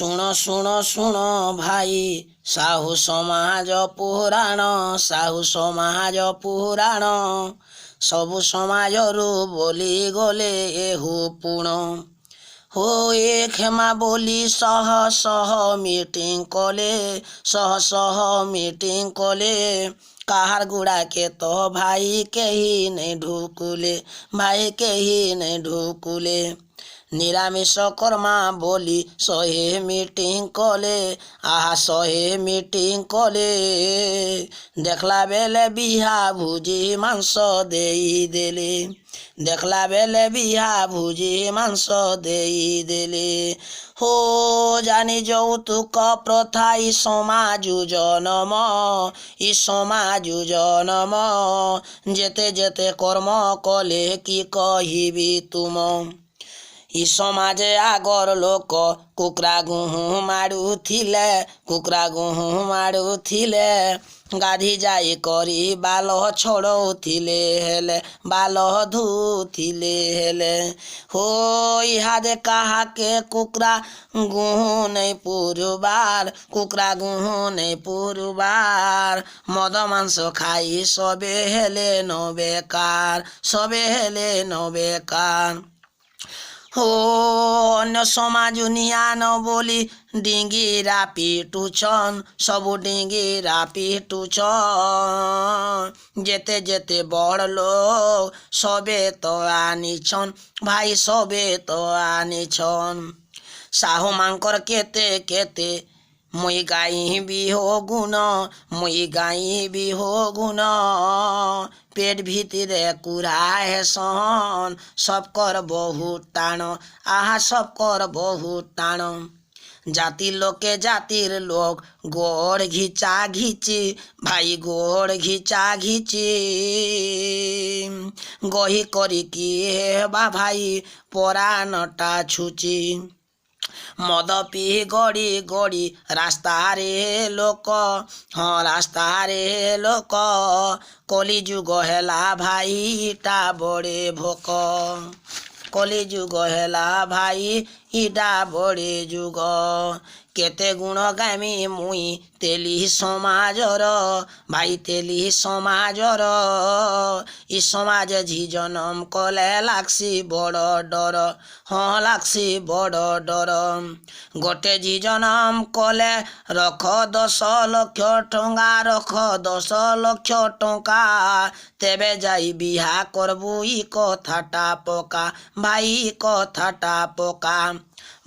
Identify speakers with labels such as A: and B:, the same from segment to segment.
A: ଶୁଣ ଶୁଣ ଶୁଣ ଭାଇ ସାହୁ ସମାଜ ପୁରାଣ, ସାହୁ ସମାଜ ପୁରାଣ। ସବୁ ସମାଜରୁ ବୋଲି ଗଲେ ଏହୁ ପୁଣ। ହୋଏ କ୍ଷମା ବୋଲି ଶହ ଶହ ମିଟିଂ କଲେ, ଶହ ଶହ ମିଟିଂ କଲେ। କାହାର ଗୁଡ଼ାକେ ତ ଭାଇ କେହି ନେଇ ଢୁକୁଲେ, ଭାଇ କେହି ନେଇ ଢୁକୁଲେ। ନିରାମିଷ କର୍ମା ବୋଲି 100 ମିଟିଂ କଲେ, ଆହା 100 ମିଟିଂ କଲେ। ଦେଖିଲା ବେଲେ ବିହା ଭୁଜି ମାଂସ ଦେଇଦେଲେ, ଦେଖିଲା ବେଲେ ବିହା ଭୁଜି ମାଂସ ଦେଇଦେଲେ। ହୋ ଜାନି ଯୌତୁକ ପ୍ରଥା ଇ ସମାଜ ଜନମ, ଇ ସମାଜ ଜନମ। ଯେତେ ଯେତେ କର୍ମ କଲେ କି କହିବି ତୁମ। ଇ ସମାଜେ ଆଗର ଲୋକ କୁକୁରା ଗୁହଁ ମାଡ଼ୁଥିଲେ, କୁକୁରା ଗୁହଁ ମାଡ଼ୁଥିଲେ। ଗାଧି ଯାଇ କରି ବାଲ ଛଡ଼ଉଥିଲେ ହେଲେ, ବାଲ ଧୁଥିଲେ ହେଲେ। ହୋ ଇହାଦେ କାହାକେ କୁକୁରା ଗୁହଁ ନେଇ ପୁରୁବାର, କୁକୁରା ଗୁହଁ ନେଇ ପୁରୁବାର। ମଦ ମାଂସ ଖାଇ ସବେ ହେଲେ ନ ବେକାର, ସବେ ହେଲେ ନ ବେକାର। ହୋ ଅନ୍ୟ ସମାଜ ନିଆନ ବୋଲି ଡିଙ୍ଗିରା ପିଟୁଛନ୍, ସବୁ ଡିଙ୍ଗିରା ପିଟୁଛନ୍। ଯେତେ ଯେତେ ବଡ଼ ଲୋକ ସବେ ତ ଆନିଛନ୍, ଭାଇ ସବେ ତ ଆନିଛନ୍। ସାହୁ ମାଙ୍କର କେତେ କେତେ ମୁଇଁ ଗାଇବି ହୋ ଗୁଣ, ମୁଇଁ ଗାଇବି ହୋ ଗୁଣ। পেট ভিতরে কুড়া হেসন, সবকর বহুত টাণ, আহা সবকর বহুত টাণ। জাতির লোকে জাতির লোক গোড় ঘিচা ঘিচি, ভাই গোড় ঘিচা ঘিচি। গহি করি কি হেবা ভাই পরাণটা ছুচি। মদ পি গড়ি গড়ি রাস্তারে লোক, ହଁ ରାସ୍ତାରେ ଲୋକ। କଲି ଯୁଗ ହେଲା ଭାଇ ଇଟା ବଡ଼େ ଭୋକ, କଲି ଯୁଗ ହେଲା ଭାଇ ଇଟା ବଡ଼େ ଯୁଗ। କେତେ ଗୁଣ ଗାମି ମୁଇଁ ତେଲି ସମାଜର, ଭାଇ ତେଲି ସମାଜର। ଇ ସମାଜ ଝି ଜନମ କଲେ ଲାଗ୍ସି ବଡ଼ ଡର, ହଁ ଲାଗ୍ସି ବଡ଼ ଡର। ଗୋଟେ ଝି ଜନମ କଲେ ରଖ 10 ଲକ୍ଷ ଟଙ୍କା, ରଖ 10 ଲକ୍ଷ ଟଙ୍କା। ତେବେ ଯାଇ ବିହା କରବୁ ଇ କଥାଟା ପକା, ଭାଇ ଇ କଥାଟା ପକା।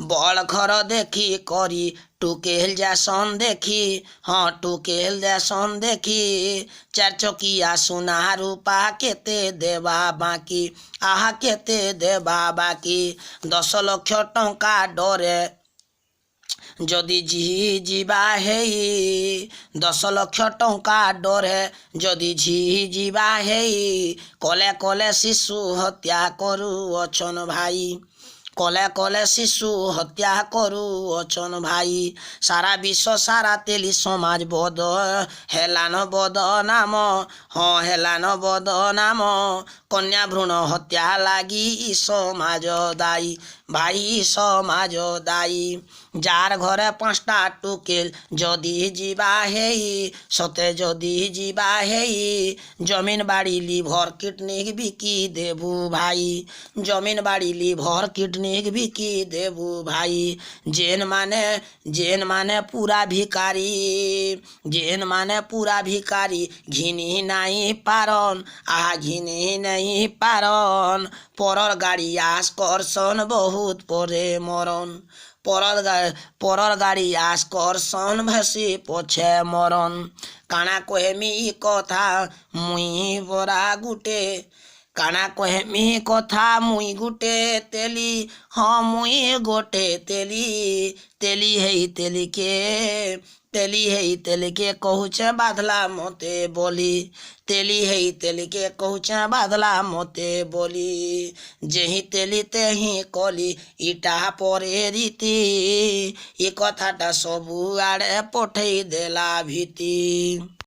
A: ବଳ ଘର ଦେଖି କରି ଟୁକେଲ ଯାସନ୍ ଦେଖି, ହଁ ଟୁକେଲ ଯାସନ୍ ଦେଖି। 4 ଚକିଆ ସୁନା ରୂପା କେତେ ଦେବା ବାକି, ଆହା କେତେ ଦେବା ବାକି। 10 ଲକ୍ଷ ଟଙ୍କା ଡରେ ଯଦି ଝି ଯିବା ହେଇ, 10 ଲକ୍ଷ ଟଙ୍କା ଡରେ ଯଦି ଝି ଯିବା ହେଇ। କଲେ କଲେ ଶିଶୁ ହତ୍ୟା କରୁଅଛନ୍ ଭାଇ, କଲେ କଲେ ଶିଶୁ ହତ୍ୟା କରୁଅଛନ୍ ଭାଇ। ସାରା ବିଶ୍ୱ ସାରା ତେଲି ସମାଜ ବଦ ହେଲାନ ବଦନାମ, ହଁ ହେଲାନ ବଦନାମ। କନ୍ୟା ଭ୍ରୂଣ ହତ୍ୟା ଲାଗି ଇ ସମାଜ ଦାୟୀ, ଭାଇ ଇ ସମାଜ ଦାୟୀ। ଯାର ଘରେ 5ଟା ଟୁକେଲ ଯଦି ଯିବା ହେଇ, ସତେ ଯଦି ଯିବା ହେଇ। ଜମିନ ବାଡ଼ି লিভর কিডনি বিকি দেবু ভাই, জমিন বাড়ি লিভর কিডনি বিকি দেবু ভাই। জেন মানে পুরা ভিকারি, জেন মানে পুরা ভিকারি। ঘিনি নাই পারন, আহা ঘিনি নাই পারন। পরর গাড়ি আস করসন বহুত পরে মরণ, পরর গাড়ি আস করসন ভেসি পছে মরণ। কাଣା কহেমি কথা মুই বরা গুটে, কাଣା কহেমি কথা মুই গুটে তেলি, ହଁ ମୁଇଁ ଗୋଟେ ତେଲି। ତେଲି ହେଇ ତେଲିକେ, ତେଲି ହେଇ ତେଲିକେ କହୁଛେ ବାଧଲା ମତେ ବୋଲି, ତେଲି ହେଇ ତେଲିକେ କହୁଛେ ବାଧଲା ମତେ ବୋଲି। ଯେହି ତେଲି ତେହିଁ କଲି ଇଟା ପରେ ରୀତି, ଏ କଥାଟା ସବୁଆଡ଼େ ପଠେଇ ଦେଲା ଭୀତି।